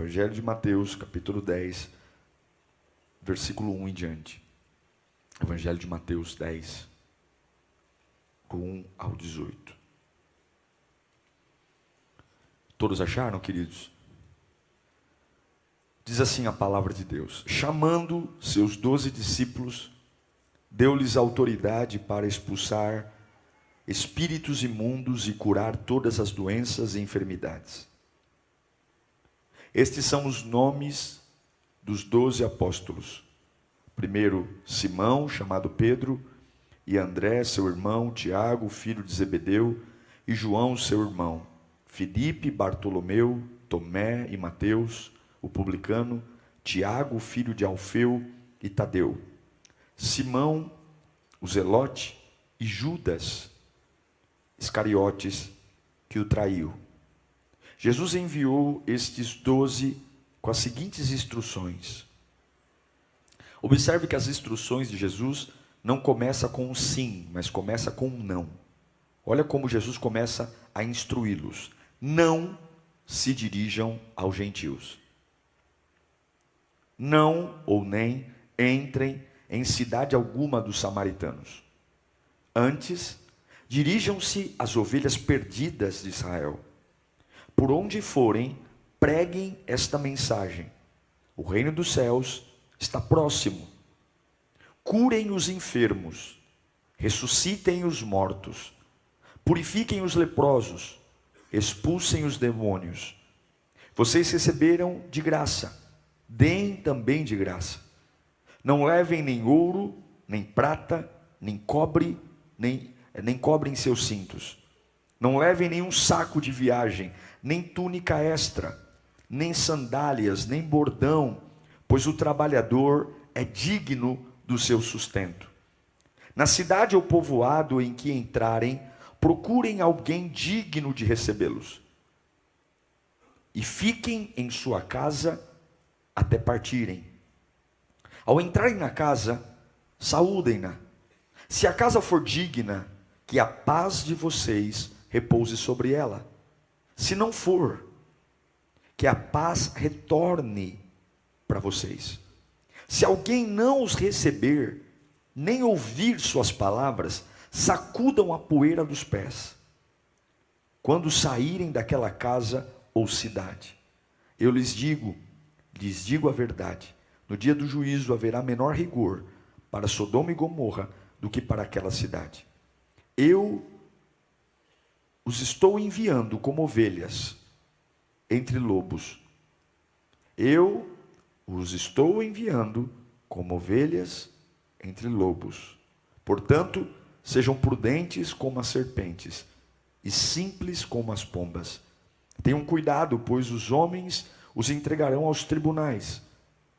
Evangelho de Mateus, capítulo 10, versículo 1 em diante. Evangelho de Mateus 10, do 1 ao 18. Todos acharam, queridos? Diz assim a palavra de Deus: chamando seus 12 discípulos, deu-lhes autoridade para expulsar espíritos imundos e curar todas as doenças e enfermidades. Estes são os nomes dos 12 apóstolos. Primeiro, Simão, chamado Pedro, e André, seu irmão, Tiago, filho de Zebedeu, e João, seu irmão, Filipe, Bartolomeu, Tomé e Mateus, o publicano, Tiago, filho de Alfeu, e Tadeu, Simão, o zelote, e Judas Iscariotes, que o traiu. Jesus enviou estes 12 com as seguintes instruções. Observe que as instruções de Jesus não começam com um sim, mas começa com um não. Olha como Jesus começa a instruí-los. Não se dirijam aos gentios. Não ou nem entrem em cidade alguma dos samaritanos. Antes, dirijam-se às ovelhas perdidas de Israel. Por onde forem, preguem esta mensagem: o reino dos céus está próximo. Curem os enfermos, ressuscitem os mortos, purifiquem os leprosos, expulsem os demônios. Vocês receberam de graça, deem também de graça. Não levem nem ouro, nem prata, nem cobre em seus cintos. Não levem nenhum saco de viagem, nem túnica extra, nem sandálias, nem bordão, pois o trabalhador é digno do seu sustento. Na cidade ou povoado em que entrarem, procurem alguém digno de recebê-los. E fiquem em sua casa até partirem. Ao entrarem na casa, saúdem-na. Se a casa for digna, que a paz de vocês repouse sobre ela. Se não for, que a paz retorne para vocês. Se alguém não os receber, nem ouvir suas palavras, sacudam a poeira dos pés. Quando saírem daquela casa ou cidade, eu lhes digo a verdade, no dia do juízo haverá menor rigor para Sodoma e Gomorra do que para aquela cidade. Eu os estou enviando como ovelhas entre lobos. Eu os estou enviando como ovelhas entre lobos. Portanto, sejam prudentes como as serpentes e simples como as pombas. Tenham cuidado, pois os homens os entregarão aos tribunais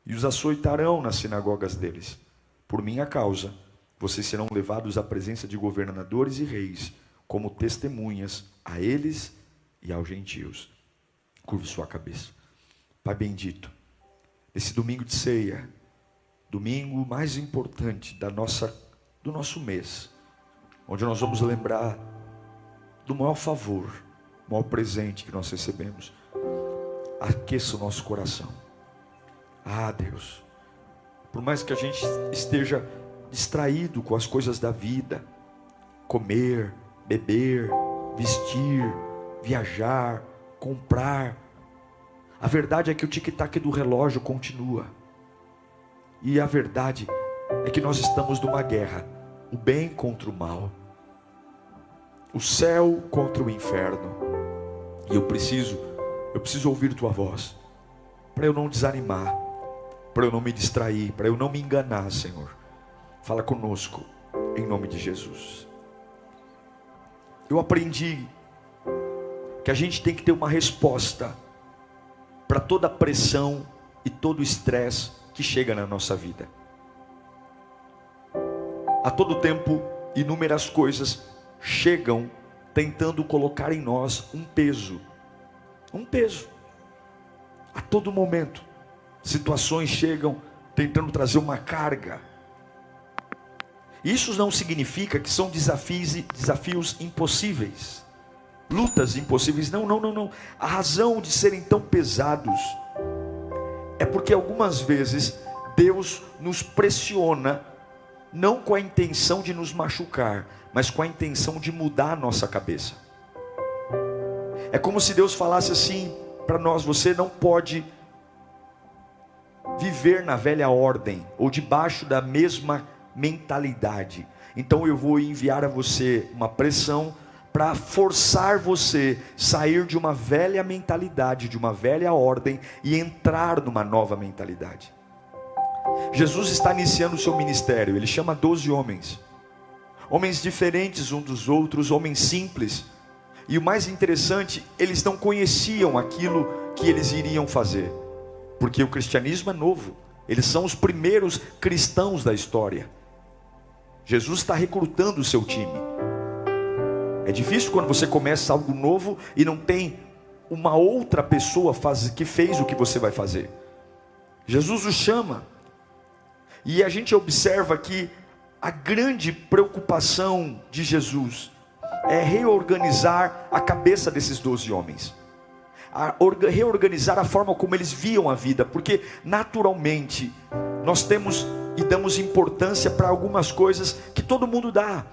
e os açoitarão nas sinagogas deles. Por minha causa, vocês serão levados à presença de governadores e reis, como testemunhas a eles e aos gentios. Curve sua cabeça. Pai bendito, esse domingo de ceia, domingo mais importante do nosso mês, onde nós vamos lembrar do maior favor, o maior presente que nós recebemos. Aqueça o nosso coração. Ah, Deus, por mais que a gente esteja distraído com as coisas da vida, comer, beber, vestir, viajar, comprar, a verdade é que o tic-tac do relógio continua. E a verdade é que nós estamos numa guerra, o bem contra o mal, o céu contra o inferno. E eu preciso ouvir tua voz, para eu não desanimar, para eu não me distrair, para eu não me enganar, Senhor. Fala conosco, em nome de Jesus. Eu aprendi que a gente tem que ter uma resposta para toda a pressão e todo o estresse que chega na nossa vida. A todo tempo, inúmeras coisas chegam tentando colocar em nós um peso. A todo momento, situações chegam tentando trazer uma carga. Isso não significa que são desafios impossíveis, lutas impossíveis. Não. A razão de serem tão pesados é porque algumas vezes Deus nos pressiona, não com a intenção de nos machucar, mas com a intenção de mudar a nossa cabeça. É como se Deus falasse assim para nós: você não pode viver na velha ordem, ou debaixo da mesma mentalidade. Então eu vou enviar a você uma pressão para forçar você a sair de uma velha mentalidade, de uma velha ordem, e entrar numa nova mentalidade. Jesus está iniciando o seu ministério. Ele chama 12 homens, homens diferentes uns dos outros, homens simples. E o mais interessante, eles não conheciam aquilo que eles iriam fazer, porque o cristianismo é novo. Eles são os primeiros cristãos da história. Jesus está recrutando o seu time. É difícil quando você começa algo novo e não tem uma outra pessoa que fez o que você vai fazer. Jesus os chama. E a gente observa que a grande preocupação de Jesus é reorganizar a cabeça desses 12 homens, reorganizar a forma como eles viam a vida, porque naturalmente nós temos e damos importância para algumas coisas que todo mundo dá.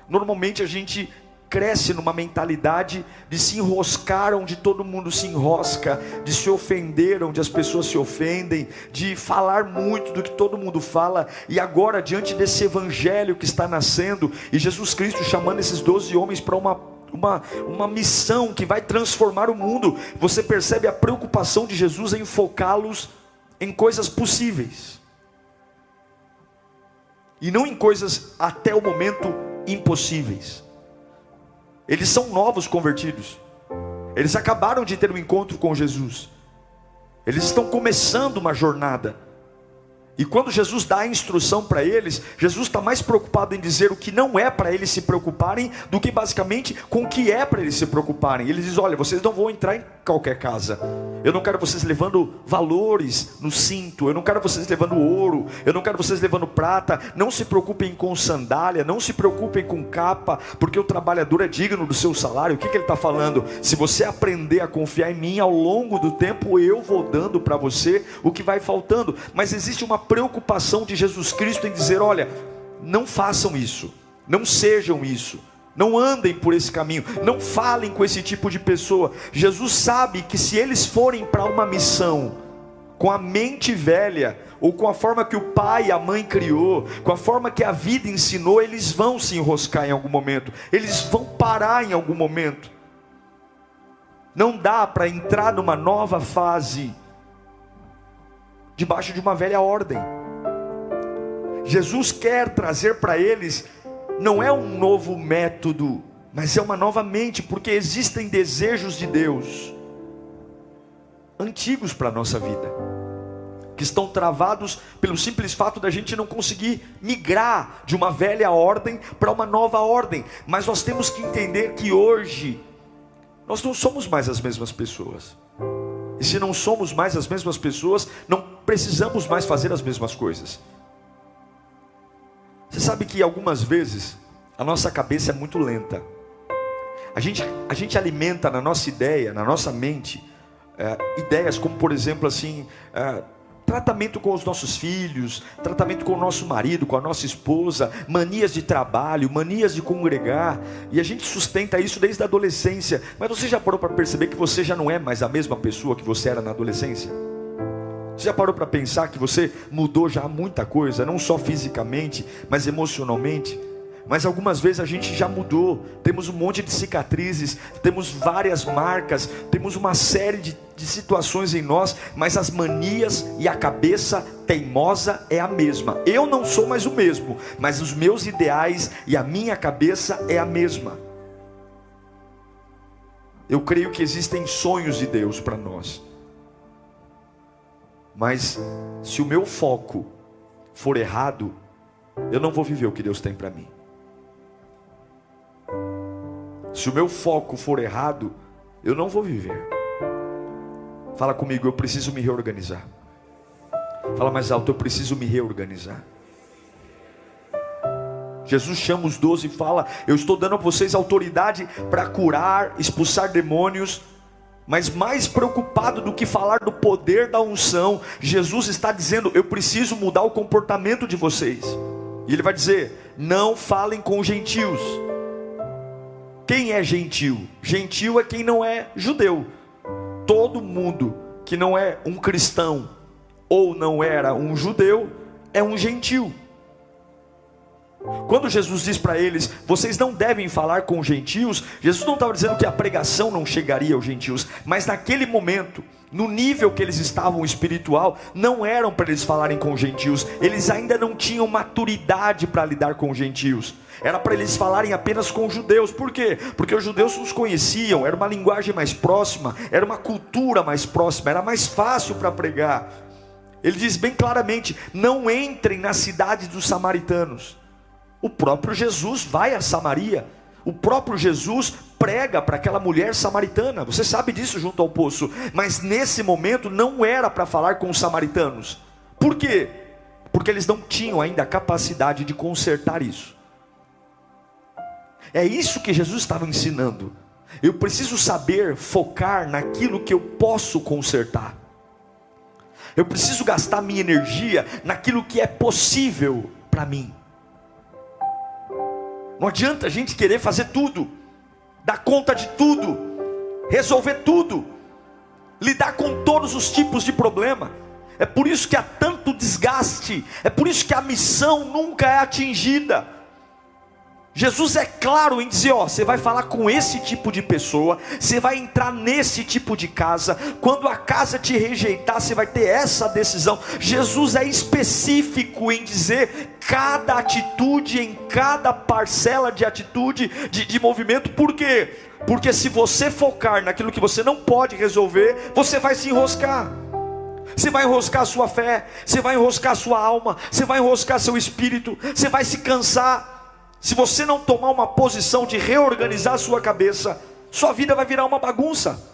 Normalmente a gente cresce numa mentalidade de se enroscar onde todo mundo se enrosca, de se ofender onde as pessoas se ofendem, de falar muito do que todo mundo fala. E agora, diante desse evangelho que está nascendo, e Jesus Cristo chamando esses 12 homens para uma missão que vai transformar o mundo, você percebe a preocupação de Jesus em focá-los em coisas possíveis, e não em coisas até o momento impossíveis. Eles são novos convertidos, eles acabaram de ter um encontro com Jesus, eles estão começando uma jornada. E quando Jesus dá a instrução para eles, Jesus está mais preocupado em dizer o que não é para eles se preocuparem, do que basicamente com o que é para eles se preocuparem. Ele diz: olha, vocês não vão entrar em qualquer casa. Eu não quero vocês levando valores no cinto, eu não quero vocês levando ouro, eu não quero vocês levando prata. Não se preocupem com sandália, não se preocupem com capa, porque o trabalhador é digno do seu salário. O que ele está falando? Se você aprender a confiar em mim, ao longo do tempo eu vou dando para você o que vai faltando. Mas existe uma preocupação de Jesus Cristo em dizer: olha, não façam isso, não sejam isso, não andem por esse caminho, não falem com esse tipo de pessoa. Jesus sabe que se eles forem para uma missão com a mente velha, ou com a forma que o pai e a mãe criou, com a forma que a vida ensinou, eles vão se enroscar em algum momento, eles vão parar em algum momento. Não dá para entrar numa nova fase debaixo de uma velha ordem. Jesus quer trazer para eles, não é um novo método, mas é uma nova mente, porque existem desejos de Deus antigos para a nossa vida, que estão travados pelo simples fato da gente não conseguir migrar de uma velha ordem para uma nova ordem. Mas nós temos que entender que hoje nós não somos mais as mesmas pessoas. E se não somos mais as mesmas pessoas, não precisamos mais fazer as mesmas coisas. Você sabe que algumas vezes a nossa cabeça é muito lenta. A gente alimenta na nossa ideia, na nossa mente, ideias como, por exemplo, assim, tratamento com os nossos filhos, tratamento com o nosso marido, com a nossa esposa, manias de trabalho, manias de congregar, e a gente sustenta isso desde a adolescência. Mas você já parou para perceber que você já não é mais a mesma pessoa que você era na adolescência? Você já parou para pensar que você mudou já muita coisa, não só fisicamente, mas emocionalmente? Mas algumas vezes a gente já mudou, temos um monte de cicatrizes, temos várias marcas, temos uma série de situações em nós, mas as manias e a cabeça teimosa é a mesma. Eu não sou mais o mesmo, mas os meus ideais e a minha cabeça é a mesma. Eu creio que existem sonhos de Deus para nós, mas se o meu foco for errado, eu não vou viver o que Deus tem para mim. Se o meu foco for errado, eu não vou viver. Fala comigo: eu preciso me reorganizar. Fala mais alto: eu preciso me reorganizar. Jesus chama os 12 e fala: eu estou dando a vocês autoridade para curar, expulsar demônios, Mas mais preocupado do que falar do poder da unção, Jesus está dizendo: eu preciso mudar o comportamento de vocês. E ele vai dizer: não falem com gentios. Quem é gentil? Gentil é quem não é judeu. Todo mundo que não é um cristão ou não era um judeu é um gentil. Quando Jesus diz para eles: vocês não devem falar com gentios, Jesus não estava dizendo que a pregação não chegaria aos gentios, mas naquele momento, no nível que eles estavam espiritual, não eram para eles falarem com gentios. Eles ainda não tinham maturidade para lidar com gentios. Era para eles falarem apenas com judeus. Por quê? Porque os judeus os conheciam, era uma linguagem mais próxima, era uma cultura mais próxima, era mais fácil para pregar. Ele diz bem claramente: não entrem na cidade dos samaritanos. O próprio Jesus vai a Samaria. O próprio Jesus prega para aquela mulher samaritana. Você sabe disso, junto ao poço. Mas nesse momento não era para falar com os samaritanos. Por quê? Porque eles não tinham ainda a capacidade de consertar isso. É isso que Jesus estava ensinando. Eu preciso saber focar naquilo que eu posso consertar. Eu preciso gastar minha energia naquilo que é possível para mim. Não adianta a gente querer fazer tudo, dar conta de tudo, resolver tudo, lidar com todos os tipos de problema. É por isso que há tanto desgaste, é por isso que a missão nunca é atingida. Jesus é claro em dizer: ó, você vai falar com esse tipo de pessoa, você vai entrar nesse tipo de casa, quando a casa te rejeitar, você vai ter essa decisão. Jesus é específico em dizer cada atitude, em cada parcela de atitude, de movimento. Por quê? Porque se você focar naquilo que você não pode resolver, você vai se enroscar. Você vai enroscar a sua fé, você vai enroscar a sua alma, você vai enroscar seu espírito, você vai se cansar. Se você não tomar uma posição de reorganizar a sua cabeça, sua vida vai virar uma bagunça.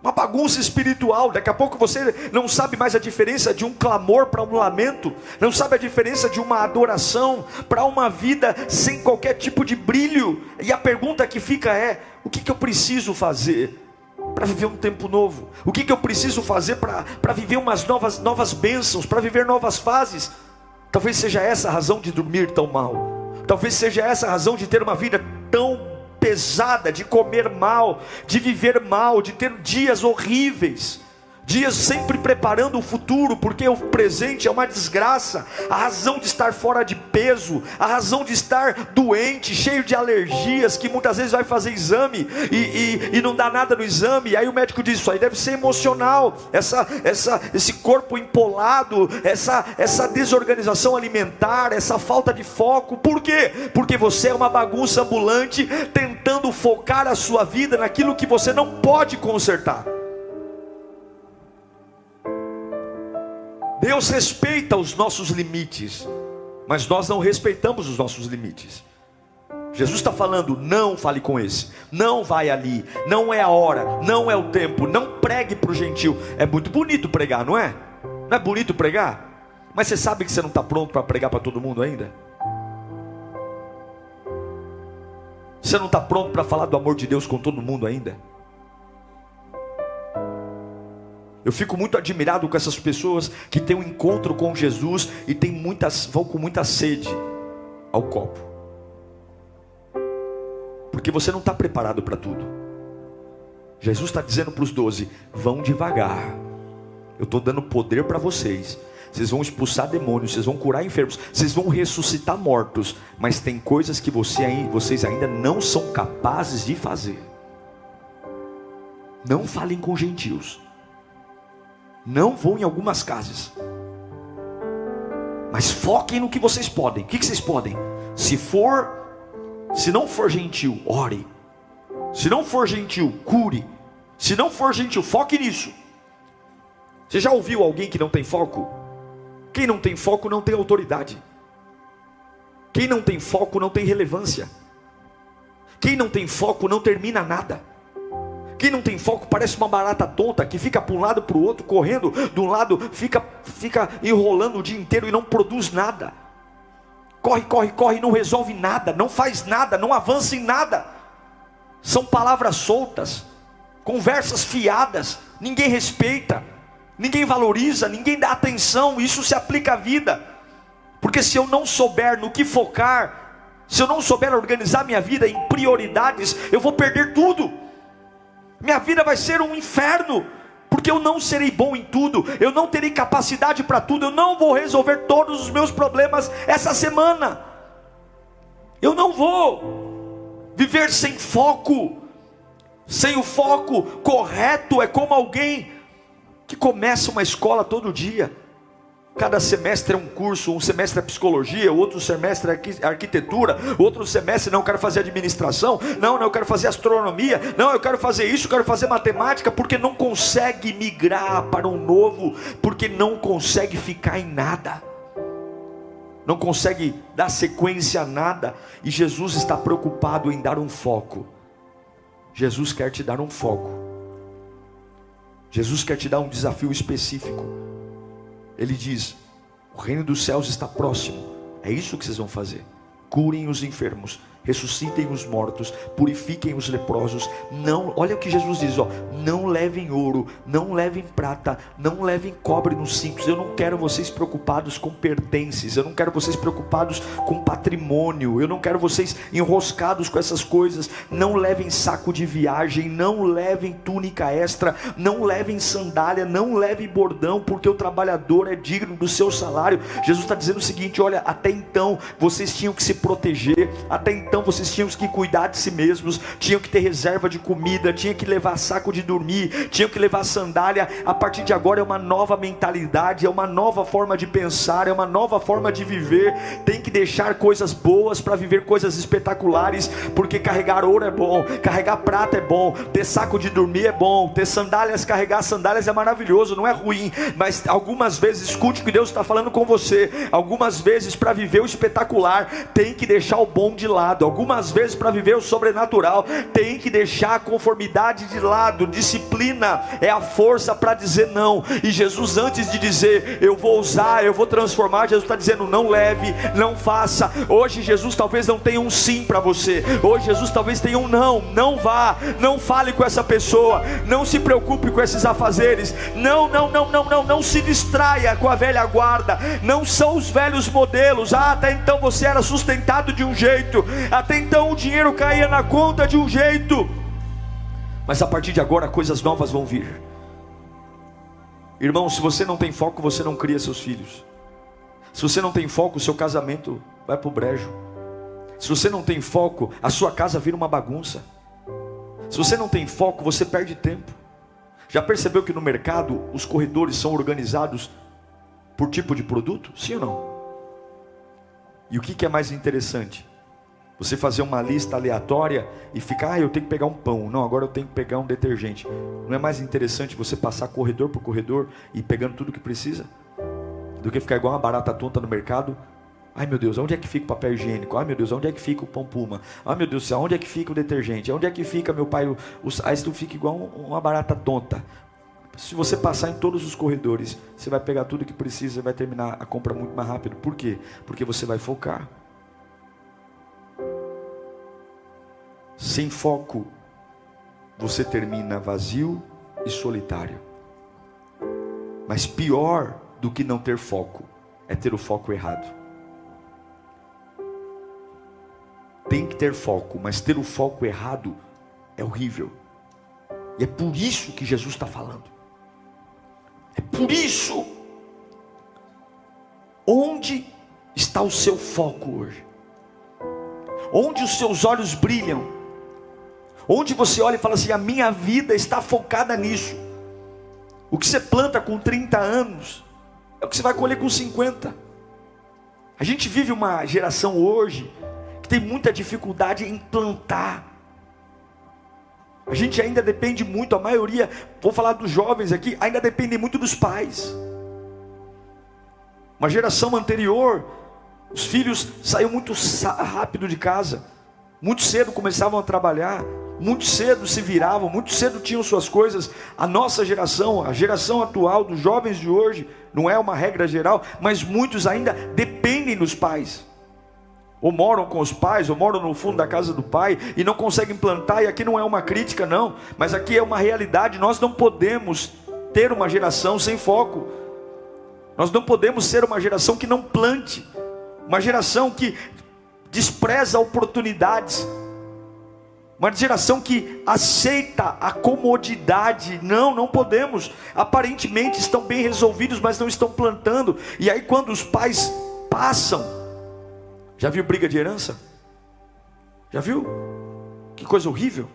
Uma bagunça espiritual. Daqui a pouco você não sabe mais a diferença de um clamor para um lamento, não sabe a diferença de uma adoração para uma vida sem qualquer tipo de brilho. E a pergunta que fica é: o que eu preciso fazer para viver um tempo novo? O que eu preciso fazer para viver umas novas bênçãos, para viver novas fases? Talvez seja essa a razão de dormir tão mal. Talvez seja essa a razão de ter uma vida tão pesada, de comer mal, de viver mal, de ter dias horríveis, dias sempre preparando o futuro, porque o presente é uma desgraça. A razão de estar fora de peso, a razão de estar doente, cheio de alergias, que muitas vezes vai fazer exame e não dá nada no exame, e aí o médico diz: isso aí deve ser emocional, esse corpo empolado, essa desorganização alimentar, essa falta de foco. Por quê? Porque você é uma bagunça ambulante, tentando focar a sua vida naquilo que você não pode consertar. Deus respeita os nossos limites, mas nós não respeitamos os nossos limites. Jesus está falando: não fale com esse, não vai ali, não é a hora, não é o tempo, não pregue para o gentil. É muito bonito pregar, não é? Não é bonito pregar? Mas você sabe que você não está pronto para pregar para todo mundo ainda? Você não está pronto para falar do amor de Deus com todo mundo ainda? Eu fico muito admirado com essas pessoas que têm um encontro com Jesus e vão com muita sede ao copo. Porque você não está preparado para tudo. Jesus está dizendo para os 12: vão devagar. Eu estou dando poder para vocês. Vocês vão expulsar demônios, vocês vão curar enfermos, vocês vão ressuscitar mortos. Mas tem coisas que vocês ainda não são capazes de fazer. Não falem com gentios. Não vão em algumas casas, mas foquem no que vocês podem. O que vocês podem? Se não for gentil, ore. Se não for gentil, cure. Se não for gentil, foque nisso. Você já ouviu alguém que não tem foco? Quem não tem foco não tem autoridade. Quem não tem foco não tem relevância. Quem não tem foco não termina nada. Quem não tem foco parece uma barata tonta que fica para um lado para o outro, correndo de um lado, fica enrolando o dia inteiro e não produz nada. Corre, não resolve nada, não faz nada, não avança em nada. São palavras soltas, conversas fiadas, ninguém respeita, ninguém valoriza, ninguém dá atenção. Isso se aplica à vida, porque se eu não souber no que focar, se eu não souber organizar minha vida em prioridades, eu vou perder tudo. Minha vida vai ser um inferno, porque eu não serei bom em tudo, eu não terei capacidade para tudo, eu não vou resolver todos os meus problemas essa semana, eu não vou viver sem foco. Sem o foco correto, é como alguém que começa uma escola todo dia. Cada semestre é um curso, um semestre é psicologia, outro semestre é arquitetura, outro semestre não, eu quero fazer administração, não, eu quero fazer astronomia, não, eu quero fazer isso, eu quero fazer matemática, porque não consegue migrar para um novo, porque não consegue ficar em nada, não consegue dar sequência a nada. E Jesus está preocupado em dar um foco. Jesus quer te dar um foco. Jesus quer te dar um desafio específico. Ele diz: o reino dos céus está próximo. É isso que vocês vão fazer. Curem os enfermos, ressuscitem os mortos, purifiquem os leprosos. Não, olha o que Jesus diz, ó: não levem ouro, não levem prata, não levem cobre nos cintos. Eu não quero vocês preocupados com pertences, eu não quero vocês preocupados com patrimônio, eu não quero vocês enroscados com essas coisas. Não levem saco de viagem, não levem túnica extra, não levem sandália, não levem bordão, porque o trabalhador é digno do seu salário. Jesus está dizendo o seguinte: olha, até então vocês tinham que se proteger, até então vocês tinham que cuidar de si mesmos, tinham que ter reserva de comida, tinham que levar saco de dormir, tinham que levar sandália. A partir de agora é uma nova mentalidade, é uma nova forma de pensar, é uma nova forma de viver. Tem que deixar coisas boas para viver coisas espetaculares, porque carregar ouro é bom, carregar prata é bom, ter saco de dormir é bom, ter sandálias, carregar sandálias é maravilhoso, não é ruim. Mas algumas vezes, escute o que Deus está falando com você, algumas vezes para viver o espetacular tem que deixar o bom de lado. Algumas vezes para viver o sobrenatural tem que deixar a conformidade de lado. Disciplina é a força para dizer não. E Jesus, antes de dizer eu vou usar, eu vou transformar, Jesus está dizendo não leve, não faça. Hoje Jesus talvez não tenha um sim para você, hoje Jesus talvez tenha um não. Não vá, não fale com essa pessoa, não se preocupe com esses afazeres, não se distraia com a velha guarda, não são os velhos modelos. Até então você era sustentado de um jeito, até então o dinheiro caía na conta de um jeito, mas a partir de agora coisas novas vão vir. Irmão, se você não tem foco, você não cria seus filhos. Se você não tem foco, o seu casamento vai para o brejo. Se você não tem foco, a sua casa vira uma bagunça. Se você não tem foco, você perde tempo. Já percebeu que no mercado os corredores são organizados por tipo de produto? Sim ou não? E o que é mais interessante? Você fazer uma lista aleatória e ficar, eu tenho que pegar um pão, não, agora eu tenho que pegar um detergente. Não é mais interessante você passar corredor por corredor e pegando tudo que precisa? Do que ficar igual uma barata tonta no mercado? Ai meu Deus, onde é que fica o papel higiênico? Ai meu Deus, onde é que fica o pão Puma? Ai meu Deus do céu, onde é que fica o detergente? Onde é que fica, meu pai, aí tu fica igual uma barata tonta. Se você passar em todos os corredores, você vai pegar tudo que precisa e vai terminar a compra muito mais rápido. Por quê? Porque você vai focar. Sem foco, você termina vazio e solitário. Mas pior do que não ter foco é ter o foco errado. Tem que ter foco, mas ter o foco errado é horrível. E é por isso que Jesus está falando. É por isso. Onde está o seu foco hoje? Onde os seus olhos brilham? Onde você olha e fala assim, a minha vida está focada nisso. O que você planta com 30 anos é o que você vai colher com 50. A gente vive uma geração hoje que tem muita dificuldade em plantar. A gente ainda depende muito, a maioria, vou falar dos jovens aqui, ainda depende muito dos pais. Uma geração anterior, os filhos saíam muito rápido de casa, muito cedo começavam a trabalhar, muito cedo se viravam, muito cedo tinham suas coisas. A nossa geração, a geração atual dos jovens de hoje, não é uma regra geral, mas muitos ainda dependem dos pais. ou moram com os pais, ou moram no fundo da casa do pai, e não conseguem plantar. E aqui não é uma crítica não, mas aqui é uma realidade. Nós não podemos ter uma geração sem foco. Nós não podemos ser uma geração que não plante, uma geração que despreza oportunidades, uma geração que aceita a comodidade. Não podemos. Aparentemente estão bem resolvidos, mas não estão plantando. E aí quando os pais passam, já viu briga de herança? Já viu? Que coisa horrível.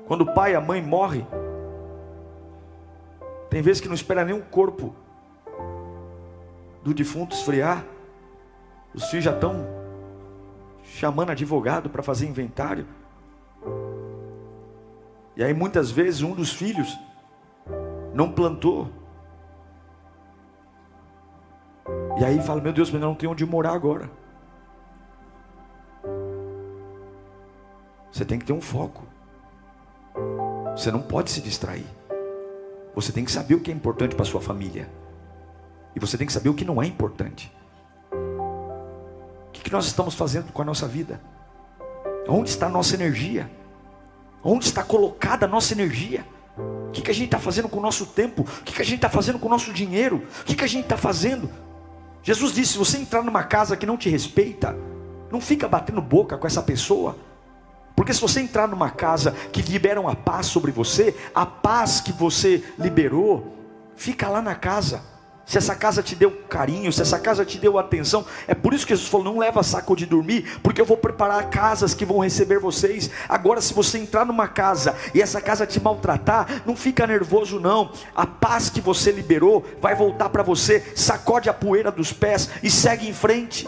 Quando o pai e a mãe morrem, tem vezes que não espera nem o corpo do defunto esfriar, os filhos já estão chamando advogado para fazer inventário. E aí muitas vezes um dos filhos não plantou, e aí fala: meu Deus, mas eu não tenho onde morar agora. Você tem que ter um foco. Você não pode se distrair. Você tem que saber o que é importante para a sua família, e você tem que saber o que não é importante. O que nós estamos fazendo com a nossa vida? Onde está a nossa energia? Onde está colocada a nossa energia? O que a gente está fazendo com o nosso tempo? O que a gente está fazendo com o nosso dinheiro? O que a gente está fazendo? Jesus disse: se você entrar numa casa que não te respeita, não fica batendo boca com essa pessoa. Porque se você entrar numa casa que liberam a paz sobre você, a paz que você liberou, fica lá na casa. Se essa casa te deu carinho, se essa casa te deu atenção, é por isso que Jesus falou: não leva saco de dormir, porque eu vou preparar casas que vão receber vocês. Agora, se você entrar numa casa e essa casa te maltratar, não fica nervoso não. A paz que você liberou vai voltar para você. Sacode a poeira dos pés e segue em frente.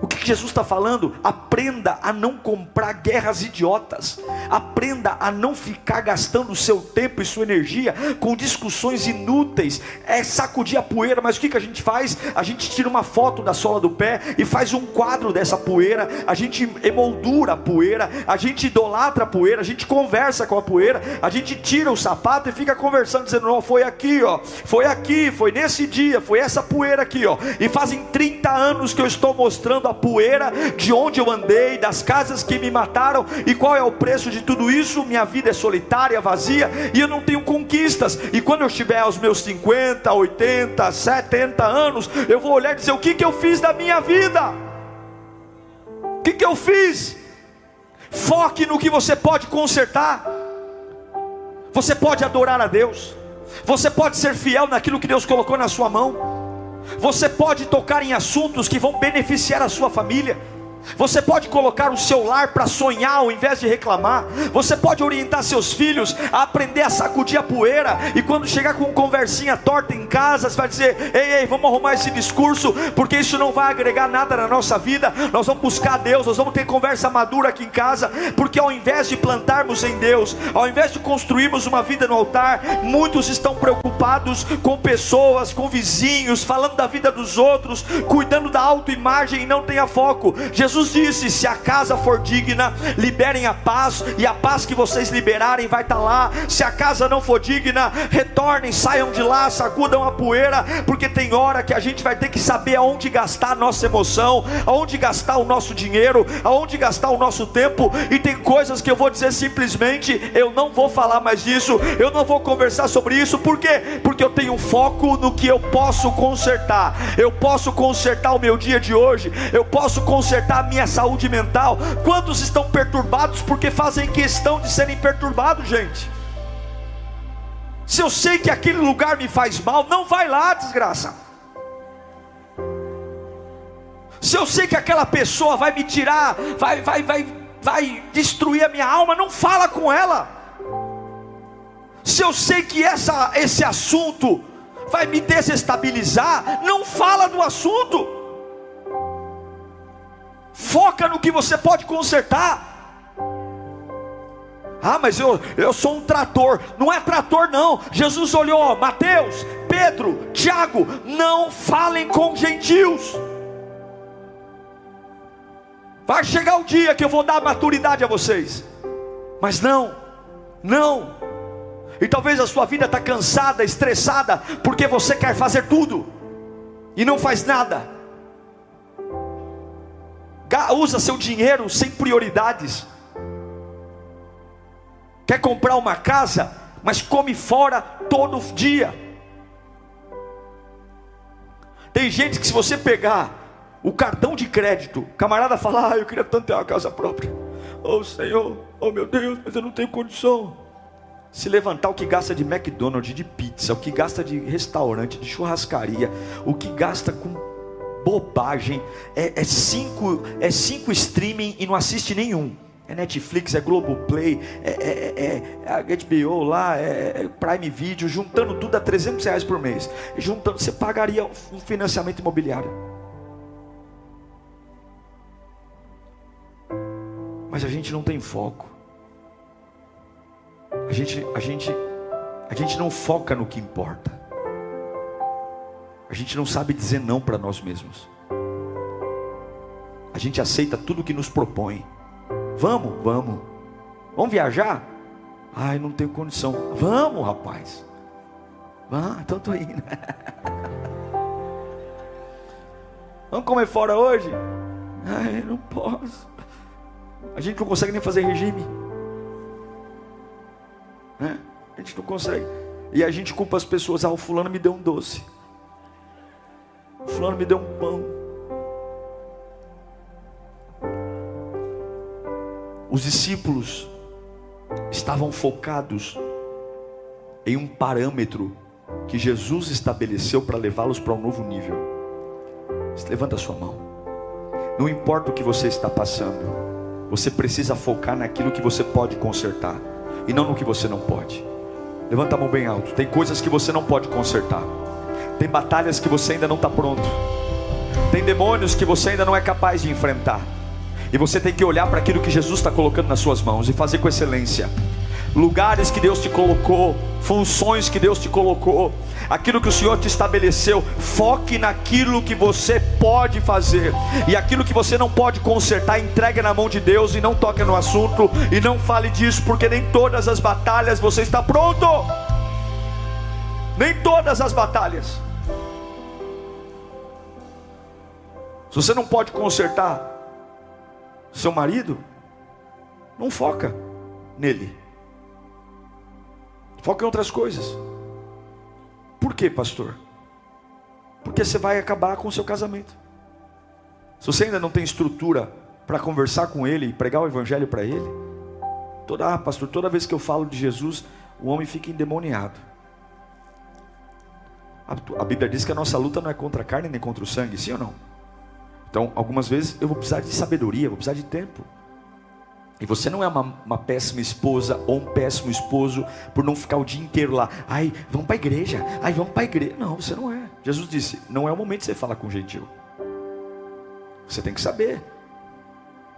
O que Jesus está falando? Aprenda a não comprar guerras idiotas. Aprenda a não ficar gastando o seu tempo e sua energia com discussões inúteis. É sacudir a poeira. Mas o que a gente faz? A gente tira uma foto da sola do pé e faz um quadro dessa poeira. A gente emoldura a poeira, a gente idolatra a poeira, a gente conversa com a poeira, a gente tira o sapato e fica conversando, dizendo: não, foi aqui, ó, foi aqui, foi nesse dia, foi essa poeira aqui, ó. E fazem 30 anos que eu estou mostrando a poeira de onde eu andei, das casas que me mataram. E qual é o preço de tudo isso? Minha vida é solitária, vazia, e eu não tenho conquistas. E quando eu estiver aos meus 50, 80, 70 anos, eu vou olhar e dizer: o que eu fiz da minha vida? O que eu fiz? Foque no que você pode consertar. Você pode adorar a Deus, você pode ser fiel naquilo que Deus colocou na sua mão. Você pode tocar em assuntos que vão beneficiar a sua família. Você pode colocar o seu lar para sonhar ao invés de reclamar. Você pode orientar seus filhos a aprender a sacudir a poeira. E quando chegar com conversinha torta em casa, você vai dizer: ei, vamos arrumar esse discurso, porque isso não vai agregar nada na nossa vida. Nós vamos buscar Deus, nós vamos ter conversa madura aqui em casa. Porque ao invés de plantarmos em Deus, ao invés de construirmos uma vida no altar, muitos estão preocupados com pessoas, com vizinhos, falando da vida dos outros, cuidando da autoimagem e não tenha foco. Jesus disse: se a casa for digna, liberem a paz, e a paz que vocês liberarem vai estar lá. Se a casa não for digna, retornem, saiam de lá, sacudam a poeira, porque tem hora que a gente vai ter que saber aonde gastar a nossa emoção, aonde gastar o nosso dinheiro, aonde gastar o nosso tempo. E tem coisas que eu vou dizer simplesmente: eu não vou falar mais disso, eu não vou conversar sobre isso. Por quê? Porque eu tenho foco no que eu posso consertar. Eu posso consertar o meu dia de hoje, eu posso consertar minha saúde mental. Quantos estão perturbados porque fazem questão de serem perturbados, gente? Se eu sei que aquele lugar me faz mal, não vai lá, desgraça. Se eu sei que aquela pessoa vai me tirar, vai destruir a minha alma, não fala com ela. Se eu sei que esse assunto vai me desestabilizar, não fala do assunto. Foca no que você pode consertar. Ah, mas eu sou um trator. Não é trator não. Jesus olhou: Mateus, Pedro, Tiago, não falem com gentios. Vai chegar o dia que eu vou dar maturidade a vocês. Mas não. E talvez a sua vida está cansada, estressada, porque você quer fazer tudo e não faz nada. Usa seu dinheiro sem prioridades. Quer comprar uma casa, mas come fora todo dia. Tem gente que, se você pegar o cartão de crédito, o camarada fala: eu queria tanto ter uma casa própria. Oh Senhor, oh meu Deus, mas eu não tenho condição. Se levantar o que gasta de McDonald's, de pizza, o que gasta de restaurante, de churrascaria, o que gasta com bobagem, é cinco streaming e não assiste nenhum. É Netflix, é Globoplay, é HBO lá, é Prime Video, juntando tudo a R$300 por mês. Juntando, você pagaria um financiamento imobiliário. Mas a gente não tem foco. A gente não foca no que importa. A gente não sabe dizer não para nós mesmos. A gente aceita tudo que nos propõe. Vamos viajar? Ai, não tenho condição. Vamos, rapaz. Então tô indo. Vamos comer fora hoje? Ai, não posso. A gente não consegue nem fazer regime, né? A gente não consegue. E a gente culpa as pessoas: o fulano me deu um doce, o fulano me deu um pão. Os discípulos estavam focados em um parâmetro que Jesus estabeleceu para levá-los para um novo nível. Levanta a sua mão. Não importa o que você está passando, você precisa focar naquilo que você pode consertar e não no que você não pode. Levanta a mão bem alto. Tem coisas que você não pode consertar. Tem batalhas que você ainda não está pronto. Tem demônios que você ainda não é capaz de enfrentar. E você tem que olhar para aquilo que Jesus está colocando nas suas mãos e fazer com excelência. Lugares que Deus te colocou, funções que Deus te colocou, aquilo que o Senhor te estabeleceu. Foque naquilo que você pode fazer, e aquilo que você não pode consertar, entregue na mão de Deus e não toque no assunto, e não fale disso, porque nem todas as batalhas você está pronto. Nem todas as batalhas. Se você não pode consertar seu marido, não foca nele, foca em outras coisas. Por quê, pastor? Porque você vai acabar com o seu casamento. Se você ainda não tem estrutura para conversar com ele e pregar o evangelho para ele, pastor, toda vez que eu falo de Jesus, o homem fica endemoniado. A Bíblia diz que a nossa luta não é contra a carne nem contra o sangue, sim ou não? Então, algumas vezes eu vou precisar de sabedoria, vou precisar de tempo. E você não é uma péssima esposa ou um péssimo esposo por não ficar o dia inteiro lá. Ai, vamos para a igreja. Ai, vamos para a igreja. Não, você não é. Jesus disse: não é o momento de você falar com gentil. Você tem que saber.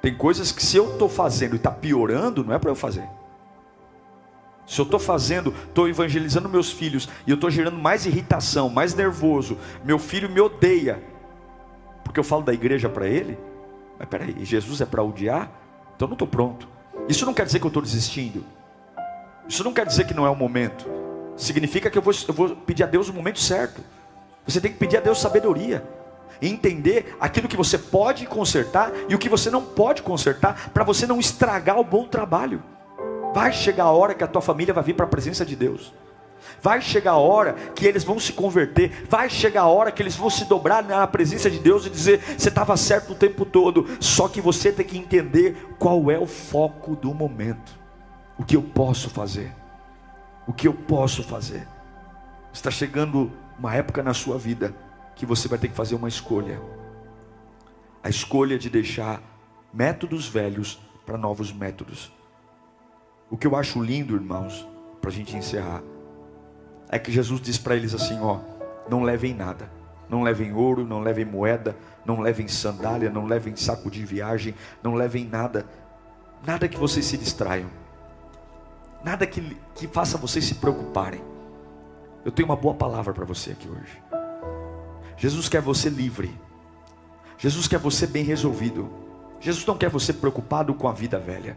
Tem coisas que, se eu estou fazendo e está piorando, não é para eu fazer. Se eu estou fazendo, estou evangelizando meus filhos, e eu estou gerando mais irritação, mais nervoso, meu filho me odeia, porque eu falo da igreja para ele. Mas peraí, Jesus é para odiar? Então eu não estou pronto. Isso não quer dizer que eu estou desistindo. Isso não quer dizer que não é o momento. Significa que eu vou pedir a Deus o momento certo. Você tem que pedir a Deus sabedoria e entender aquilo que você pode consertar e o que você não pode consertar, para você não estragar o bom trabalho. Vai chegar a hora que a tua família vai vir para a presença de Deus. Vai chegar a hora que eles vão se converter. Vai chegar a hora que eles vão se dobrar na presença de Deus e dizer: você estava certo o tempo todo. Só que você tem que entender qual é o foco do momento. O que eu posso fazer? O que eu posso fazer? Está chegando uma época na sua vida que você vai ter que fazer uma escolha. A escolha de deixar métodos velhos para novos métodos. O que eu acho lindo, irmãos, para a gente encerrar, é que Jesus diz para eles assim: não levem nada. Não levem ouro, não levem moeda, não levem sandália, não levem saco de viagem, não levem nada. Nada que vocês se distraiam. Nada que faça vocês se preocuparem. Eu tenho uma boa palavra para você aqui hoje. Jesus quer você livre. Jesus quer você bem resolvido. Jesus não quer você preocupado com a vida velha,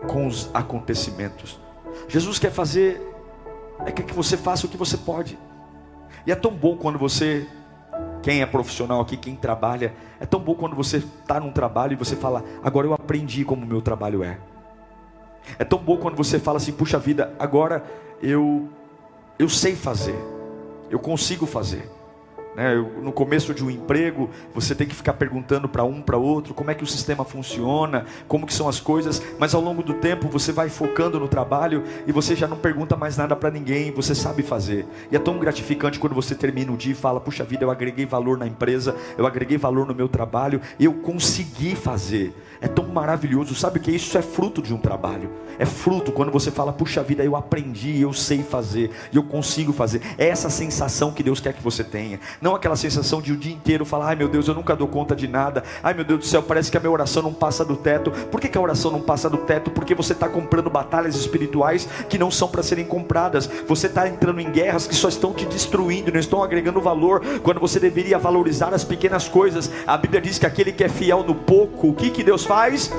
com os acontecimentos. Jesus quer que você faça o que você pode. E é tão bom quando você Quem é profissional aqui, quem trabalha, é tão bom quando você está num trabalho e você fala: agora eu aprendi como o meu trabalho é. É tão bom quando você fala assim: puxa vida, agora eu sei fazer, eu consigo fazer. No começo de um emprego, você tem que ficar perguntando para um, para outro, como é que o sistema funciona, como que são as coisas, mas ao longo do tempo você vai focando no trabalho e você já não pergunta mais nada para ninguém, você sabe fazer. E é tão gratificante quando você termina o dia e fala: puxa vida, eu agreguei valor na empresa, eu agreguei valor no meu trabalho, eu consegui fazer. É tão maravilhoso. Sabe o que é isso? É fruto de um trabalho. É fruto quando você fala: puxa vida, eu aprendi, eu sei fazer, eu consigo fazer. É essa sensação que Deus quer que você tenha. Não aquela sensação de o dia inteiro falar: ai meu Deus, eu nunca dou conta de nada. Ai meu Deus do céu, parece que a minha oração não passa do teto. Por que a oração não passa do teto? Porque você está comprando batalhas espirituais que não são para serem compradas. Você está entrando em guerras que só estão te destruindo, não estão agregando valor, quando você deveria valorizar as pequenas coisas. A Bíblia diz que aquele que é fiel no pouco, o que Deus faz?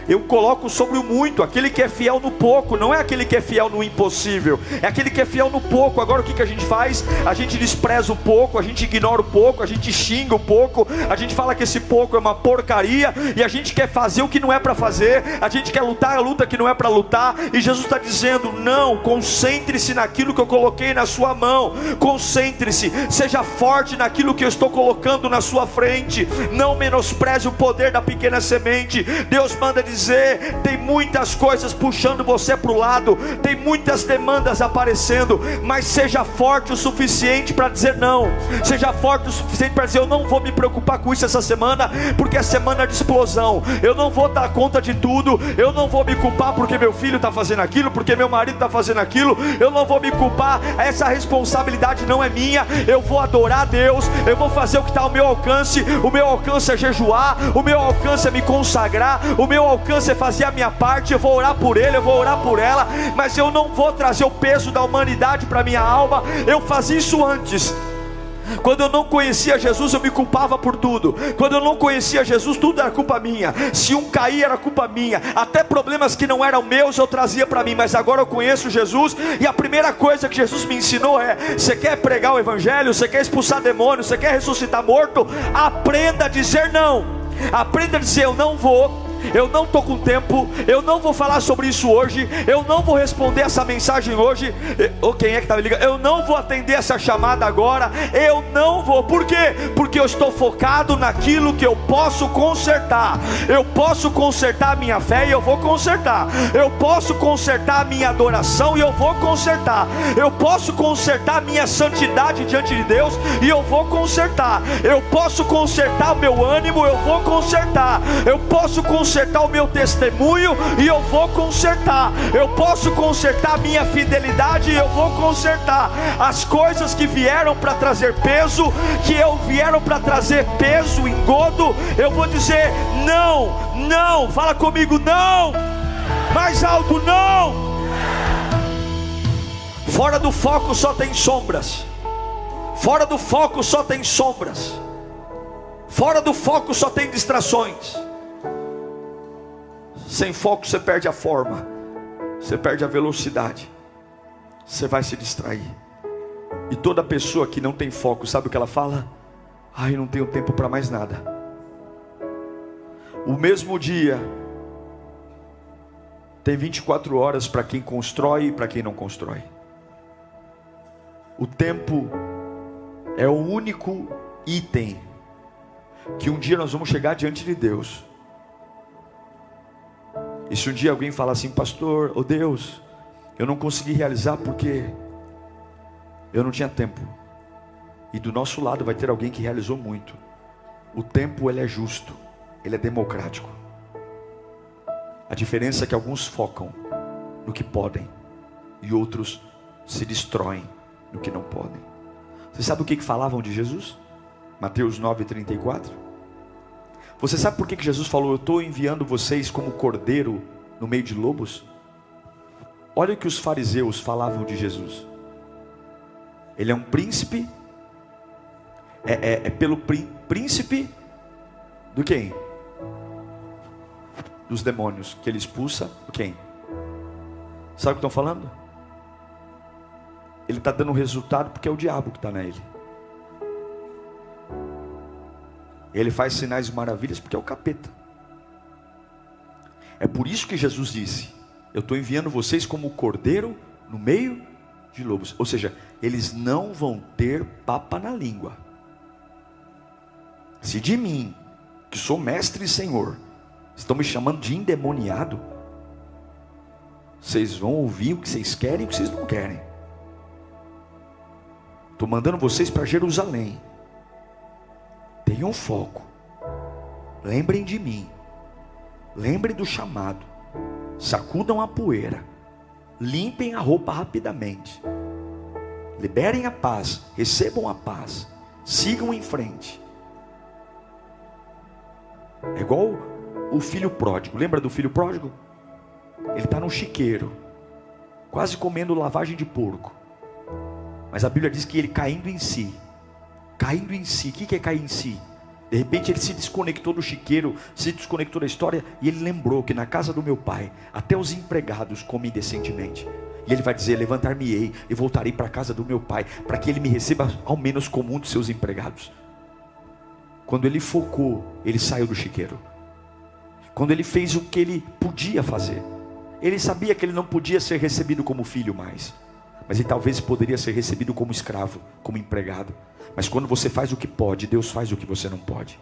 Eu coloco sobre o muito. Aquele que é fiel no pouco, não é aquele que é fiel no impossível, é aquele que é fiel no pouco. Agora o que a gente faz? A gente despreza o pouco, a gente ignora o pouco, a gente xinga o pouco, a gente fala que esse pouco é uma porcaria, e a gente quer fazer o que não é para fazer, a gente quer lutar a luta que não é para lutar. E Jesus está dizendo: não, concentre-se naquilo que eu coloquei na sua mão, concentre-se, seja forte naquilo que eu estou colocando na sua frente, não menospreze o poder da pequena semente. Deus manda dizer: tem muitas coisas puxando você para o lado, tem muitas demandas aparecendo, mas seja forte o suficiente para dizer não. Seja forte o suficiente para dizer: eu não vou me preocupar com isso essa semana, porque é semana de explosão. Eu não vou dar conta de tudo. Eu não vou me culpar porque meu filho está fazendo aquilo, porque meu marido está fazendo aquilo. Eu não vou me culpar. Essa responsabilidade não é minha. Eu vou adorar a Deus, eu vou fazer o que está ao meu alcance. O meu alcance é jejuar, o meu alcance é me consagrar, o meu alcance é fazer a minha parte. Eu vou orar por ele, eu vou orar por ela, mas eu não vou trazer o peso da humanidade para minha alma. Eu fazia isso antes. Quando eu não conhecia Jesus, eu me culpava por tudo. Quando eu não conhecia Jesus, tudo era culpa minha. Se um cair, era culpa minha. Até problemas que não eram meus eu trazia para mim. Mas agora eu conheço Jesus, e a primeira coisa que Jesus me ensinou é: você quer pregar o evangelho, você quer expulsar demônios, você quer ressuscitar morto? Aprenda a dizer não. Aprenda a dizer: eu não vou, eu não estou com tempo, eu não vou falar sobre isso hoje, eu não vou responder essa mensagem hoje. Quem é que está me ligando? Eu não vou atender essa chamada agora, eu não vou. Por quê? Porque eu estou focado naquilo que eu posso consertar. Eu posso consertar a minha fé e eu vou consertar. Eu posso consertar a minha adoração e eu vou consertar. Eu posso consertar a minha santidade diante de Deus e eu vou consertar. Eu posso consertar o meu ânimo, eu vou consertar. Eu posso consertar o meu testemunho e eu vou consertar. Eu posso consertar a minha fidelidade e eu vou consertar. As coisas que vieram para trazer peso, vieram para trazer peso, engodo, eu vou dizer: não, não. Fala comigo: não. Mais alto: não. Fora do foco só tem sombras. Fora do foco só tem sombras. Fora do foco só tem distrações. Sem foco você perde a forma, você perde a velocidade, você vai se distrair. E toda pessoa que não tem foco, sabe o que ela fala? Ai, não tenho tempo para mais nada. O mesmo dia tem 24 horas para quem constrói e para quem não constrói. O tempo é o único item que um dia nós vamos chegar diante de Deus. E se um dia alguém falar assim: pastor, oh Deus, eu não consegui realizar porque eu não tinha tempo. E do nosso lado vai ter alguém que realizou muito. O tempo, ele é justo, ele é democrático. A diferença é que alguns focam no que podem e outros se destroem no que não podem. Você sabe o que falavam de Jesus? Mateus 9:34. Você sabe por que Jesus falou: eu estou enviando vocês como cordeiro no meio de lobos? Olha o que os fariseus falavam de Jesus. Ele é um príncipe. É pelo príncipe do quem? Dos demônios, que ele expulsa o quem? Sabe o que estão falando? Ele está dando resultado porque é o diabo que está nele. Ele faz sinais e maravilhas porque é o capeta. É por isso que Jesus disse: eu estou enviando vocês como cordeiro no meio de lobos. Ou seja, eles não vão ter papa na língua. Se de mim, que sou mestre e senhor, estão me chamando de endemoniado, vocês vão ouvir o que vocês querem e o que vocês não querem. Estou mandando vocês para Jerusalém. Tenham foco. Lembrem de mim. Lembrem do chamado. Sacudam a poeira. Limpem a roupa rapidamente. Liberem a paz. Recebam a paz. Sigam em frente. É igual o filho pródigo. Lembra do filho pródigo? Ele está no chiqueiro, quase comendo lavagem de porco. Mas a Bíblia diz que ele caindo em si. Caindo em si. O que é cair em si? De repente ele se desconectou do chiqueiro, se desconectou da história, e ele lembrou que na casa do meu pai até os empregados comem decentemente. E ele vai dizer: levantar-me-ei e voltarei para a casa do meu pai, para que ele me receba ao menos como um de seus empregados. Quando ele focou, ele saiu do chiqueiro. Quando ele fez o que ele podia fazer, ele sabia que ele não podia ser recebido como filho mais, mas ele talvez poderia ser recebido como escravo, como empregado. Mas quando você faz o que pode, Deus faz o que você não pode.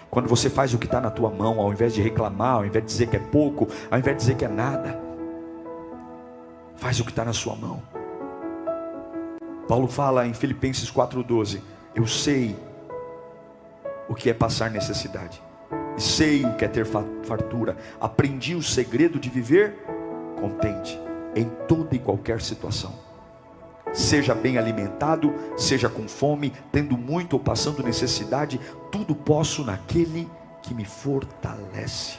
Quando você faz o que está na tua mão, ao invés de reclamar, ao invés de dizer que é pouco, ao invés de dizer que é nada, faz o que está na sua mão. Paulo fala em Filipenses 4,12: eu sei o que é passar necessidade, e sei o que é ter fartura. Aprendi o segredo de viver contente em toda e qualquer situação. Seja bem alimentado, seja com fome, tendo muito ou passando necessidade, tudo posso naquele que me fortalece.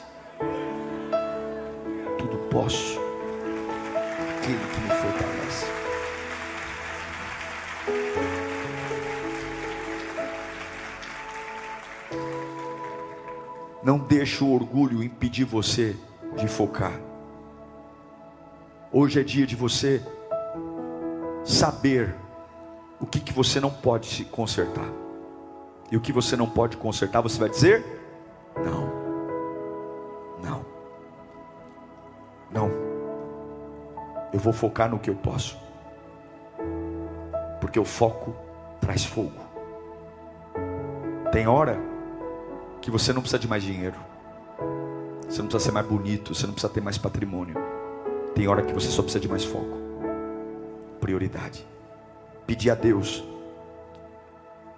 Tudo posso naquele que me fortalece. Não deixe o orgulho impedir você de focar. Hoje é dia de você saber o que você não pode se consertar. E o que você não pode consertar, você vai dizer: não, não, não. Eu vou focar no que eu posso, porque o foco traz fogo. Tem hora que você não precisa de mais dinheiro, você não precisa ser mais bonito, você não precisa ter mais patrimônio. Tem hora que você só precisa de mais foco, prioridade. Pedir a Deus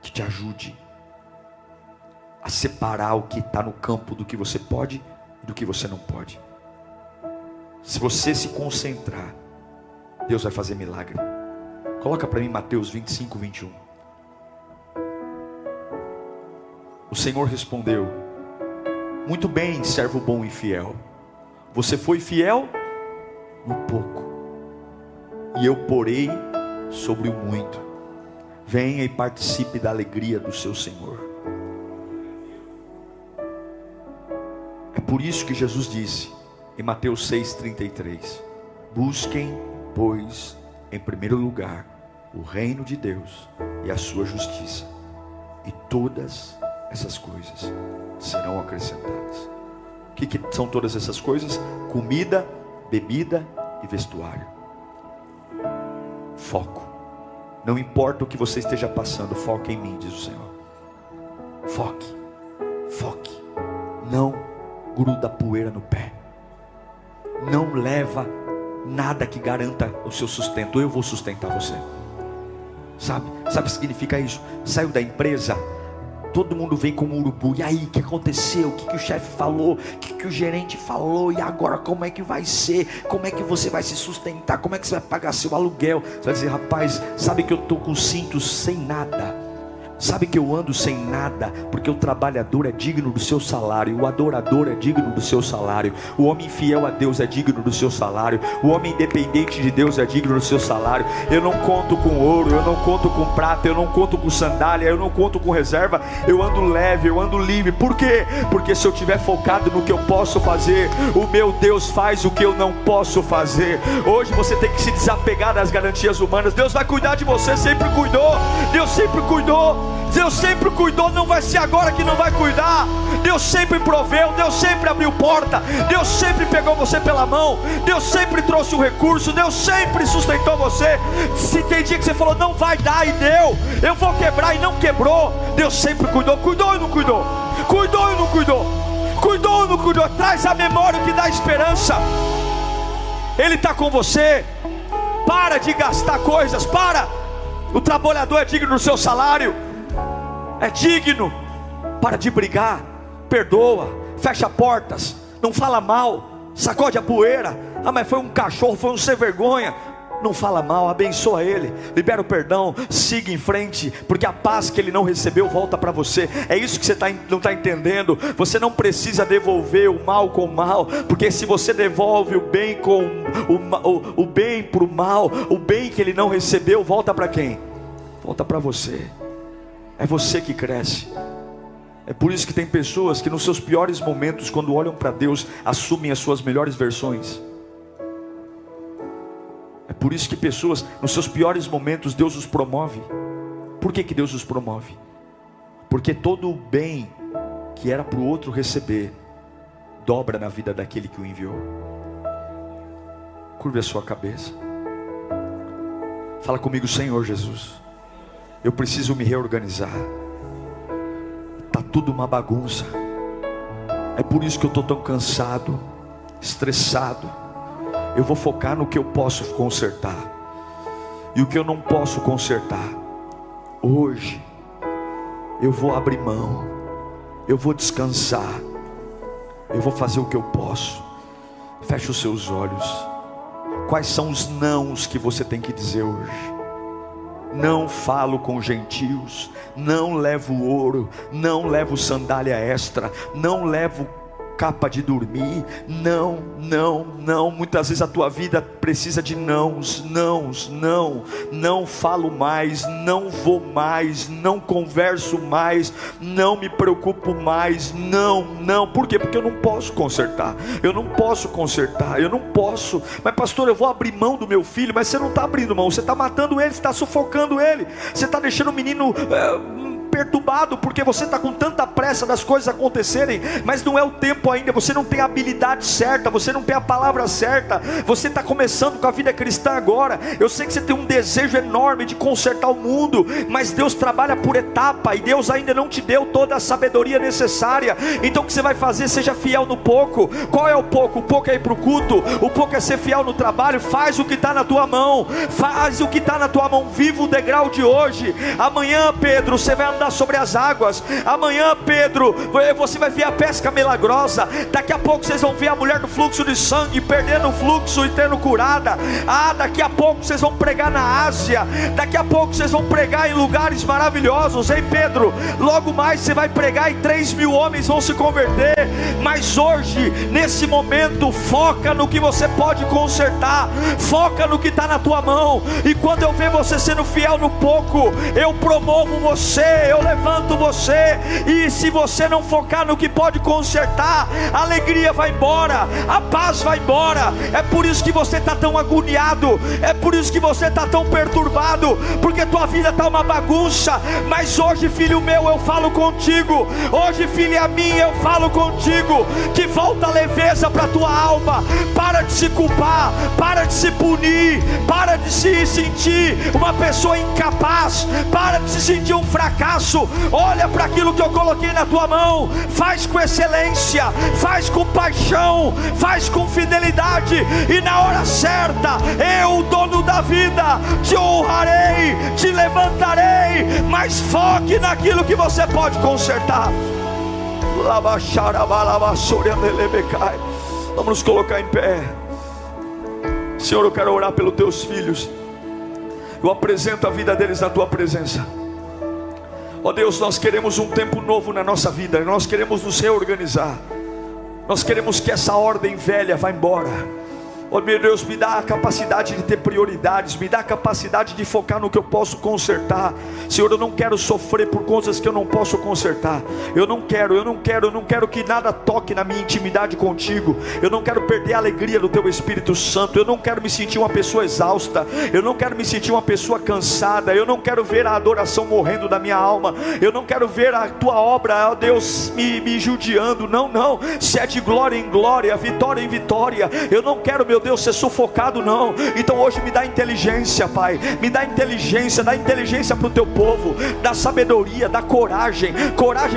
que te ajude a separar o que está no campo do que você pode e do que você não pode. Se você se concentrar, Deus vai fazer milagre. Coloca para mim Mateus 25, 21. O Senhor respondeu: muito bem, servo bom e fiel. Você foi fiel no pouco, e eu porei sobre o muito. Venha e participe da alegria do seu Senhor. É por isso que Jesus disse em Mateus 6,33: busquem, pois, em primeiro lugar o reino de Deus e a sua justiça, e todas essas coisas serão acrescentadas. O que são todas essas coisas? Comida, bebida e vestuário. Foco. Não importa o que você esteja passando, foque em mim, diz o Senhor. Foque, foque. Não gruda poeira no pé. Não leva nada que garanta o seu sustento. Eu vou sustentar você. Sabe o que significa isso? Saiu da empresa, todo mundo vem como um urubu. E aí, o que aconteceu? O que o chefe falou? O que o gerente falou? E agora, como é que vai ser? Como é que você vai se sustentar? Como é que você vai pagar seu aluguel? Você vai dizer: rapaz, sabe que eu estou com cintos sem nada? Sabe que eu ando sem nada? Porque o trabalhador é digno do seu salário, o adorador é digno do seu salário, o homem fiel a Deus é digno do seu salário, o homem independente de Deus é digno do seu salário. Eu não conto com ouro, eu não conto com prata, eu não conto com sandália, eu não conto com reserva. Eu ando leve, eu ando livre. Por quê? Porque se eu estiver focado no que eu posso fazer, o meu Deus faz o que eu não posso fazer. Hoje você tem que se desapegar das garantias humanas. Deus vai cuidar de você, sempre cuidou. Deus sempre cuidou. Deus sempre cuidou, não vai ser agora que não vai cuidar. Deus sempre proveu, Deus sempre abriu porta, Deus sempre pegou você pela mão, Deus sempre trouxe um recurso, Deus sempre sustentou você. Se tem dia que você falou não vai dar e deu, eu vou quebrar e não quebrou, Deus sempre cuidou. Cuidou e não cuidou? Cuidou e não cuidou? Cuidou ou não cuidou? Traz a memória o que dá esperança. Ele está com você. Para de gastar coisas, para. O trabalhador é digno do seu salário, é digno. Para de brigar, perdoa, fecha portas, não fala mal, sacode a poeira. Ah, mas foi um cachorro, foi um sem vergonha. Não fala mal, abençoa ele, libera o perdão, siga em frente, porque a paz que ele não recebeu volta para você. É isso que você não está entendendo. Você não precisa devolver o mal com o mal, porque se você devolve o bem com o bem para o mal, o bem que ele não recebeu volta para quem? Volta para você. É você que cresce. É por isso que tem pessoas que nos seus piores momentos, quando olham para Deus, assumem as suas melhores versões. É por isso que pessoas, nos seus piores momentos, Deus os promove. Por que Deus os promove? Porque todo o bem que era para o outro receber, dobra na vida daquele que o enviou. Curve a sua cabeça. Fala comigo: Senhor Jesus, eu preciso me reorganizar. Está tudo uma bagunça. É por isso que eu estou tão cansado, estressado. Eu vou focar no que eu posso consertar, e o que eu não posso consertar, hoje eu vou abrir mão, eu vou descansar, eu vou fazer o que eu posso. Feche os seus olhos. Quais são os nãos que você tem que dizer hoje? Não falo com gentios, não levo ouro, não levo sandália extra, não levo capa de dormir. Não, não, não. Muitas vezes a tua vida precisa de nãos. Não falo mais, não vou mais, não converso mais, não me preocupo mais. Não. Por quê? Porque eu não posso consertar. Eu não posso. Mas pastor, eu vou abrir mão do meu filho. Mas você não está abrindo mão, você está matando ele, você está sufocando ele, você está deixando o menino perturbado, porque você está com tanta pressa das coisas acontecerem, mas não é o tempo ainda. Você não tem a habilidade certa, você não tem a palavra certa, você está começando com a vida cristã agora. Eu sei que você tem um desejo enorme de consertar o mundo, mas Deus trabalha por etapa, e Deus ainda não te deu toda a sabedoria necessária. Então o que você vai fazer? Seja fiel no pouco. Qual é o pouco? O pouco é ir para o culto, o pouco é ser fiel no trabalho. Faz o que está na tua mão, viva o degrau de hoje. Amanhã, Pedro, você vai andar sobre as águas. Amanhã, Pedro, você vai ver a pesca milagrosa. Daqui a pouco vocês vão ver a mulher do fluxo de sangue perdendo o fluxo e tendo curada. Daqui a pouco vocês vão pregar na Ásia. Daqui a pouco vocês vão pregar em lugares maravilhosos. Hein, Pedro? Logo mais você vai pregar e 3.000 homens vão se converter. Mas hoje, nesse momento, foca no que você pode consertar, foca no que está na tua mão. E quando eu ver você sendo fiel no pouco, eu promovo você, eu levanto você. E se você não focar no que pode consertar, a alegria vai embora, a paz vai embora. É por isso que você está tão agoniado, é por isso que você está tão perturbado, porque tua vida está uma bagunça. Mas hoje, filho meu, eu falo contigo. Hoje, filha minha, eu falo contigo, que volta a leveza para tua alma. Para de se culpar, para de se punir, para de se sentir uma pessoa incapaz, para de se sentir um fracasso. Olha para aquilo que eu coloquei na tua mão, faz com excelência, faz com paixão, faz com fidelidade, e na hora certa, eu, dono da vida, te honrarei, te levantarei. Mas foque naquilo que você pode consertar. Vamos nos colocar em pé. Senhor, eu quero orar pelos teus filhos. Eu apresento a vida deles na tua presença. Ó Deus, nós queremos um tempo novo na nossa vida. Nós queremos nos reorganizar. Nós queremos que essa ordem velha vá embora. Oh meu Deus, me dá a capacidade de ter prioridades, me dá a capacidade de focar no que eu posso consertar. Senhor, eu não quero sofrer por coisas que eu não posso consertar. Eu não quero que nada toque na minha intimidade contigo. Eu não quero perder a alegria do teu Espírito Santo. Eu não quero me sentir uma pessoa exausta. Eu não quero me sentir uma pessoa cansada. Eu não quero ver a adoração morrendo da minha alma. Eu não quero ver a tua obra, ó Deus, me judiando. Não, se é de glória em glória, vitória em vitória. Eu não quero, meu Deus, ser sufocado, não. Então hoje me dá inteligência, Pai. Me dá inteligência, dá inteligência para o teu povo. Dá sabedoria, dá coragem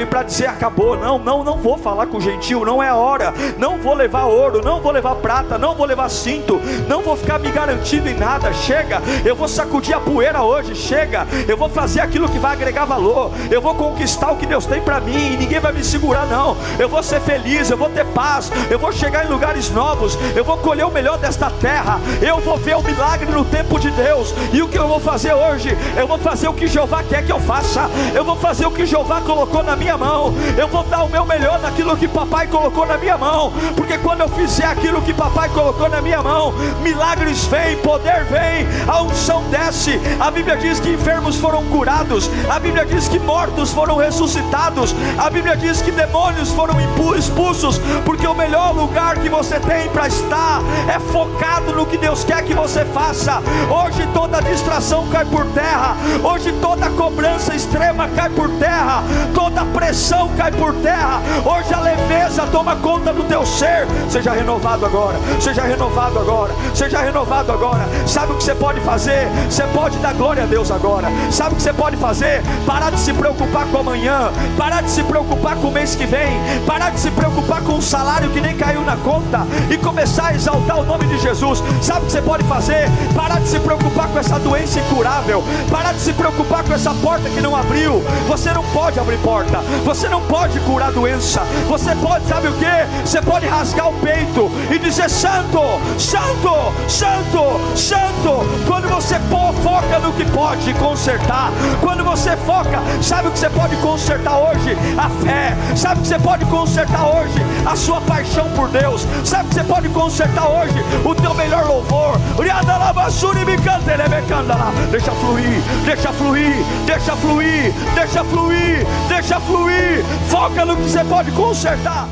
para dizer acabou. Não vou falar com o gentil, não é a hora. Não vou levar ouro, não vou levar prata, não vou levar cinto, não vou ficar me garantindo em nada. Chega, eu vou sacudir a poeira hoje. Chega, eu vou fazer aquilo que vai agregar valor. Eu vou conquistar o que Deus tem para mim e ninguém vai me segurar, não. Eu vou ser feliz, eu vou ter paz, eu vou chegar em lugares novos, eu vou colher o melhor desta terra. Eu vou ver o milagre no tempo de Deus. E o que eu vou fazer hoje? Eu vou fazer o que Jeová quer que eu faça. Eu vou fazer o que Jeová colocou na minha mão. Eu vou dar o meu melhor naquilo que papai colocou na minha mão. Porque quando eu fizer aquilo que papai colocou na minha mão, milagres vêm, poder vem, a unção desce. A Bíblia diz que enfermos foram curados. A Bíblia diz que mortos foram ressuscitados. A Bíblia diz que demônios foram expulsos. Porque o melhor lugar que você tem para estar é focado no que Deus quer que você faça. Hoje toda distração cai por terra. Hoje toda cobrança extrema cai por terra. Toda pressão cai por terra. Hoje a leveza toma conta do teu ser. Seja renovado agora. Seja renovado agora. Seja renovado agora. Sabe o que você pode fazer? Você pode dar glória a Deus agora. Sabe o que você pode fazer? Parar de se preocupar com amanhã. Parar de se preocupar com o mês que vem. Parar de se preocupar com um salário que nem caiu na conta e começar a exaltar o nome de Jesus. Sabe o que você pode fazer? Parar de se preocupar com essa doença incurável. Parar de se preocupar com essa porta que não abriu. Você não pode abrir porta. Você não pode curar doença. Você pode, sabe o que? Você pode rasgar o peito e dizer santo, santo, santo, santo. Quando você foca no que pode consertar. Quando você foca, sabe o que você pode consertar hoje? A fé. Sabe o que você pode consertar hoje? A sua paixão por Deus. Sabe o que você pode consertar hoje? O teu melhor louvor. Deixa fluir, deixa fluir, deixa fluir, deixa fluir, deixa fluir. Foca no que você pode consertar.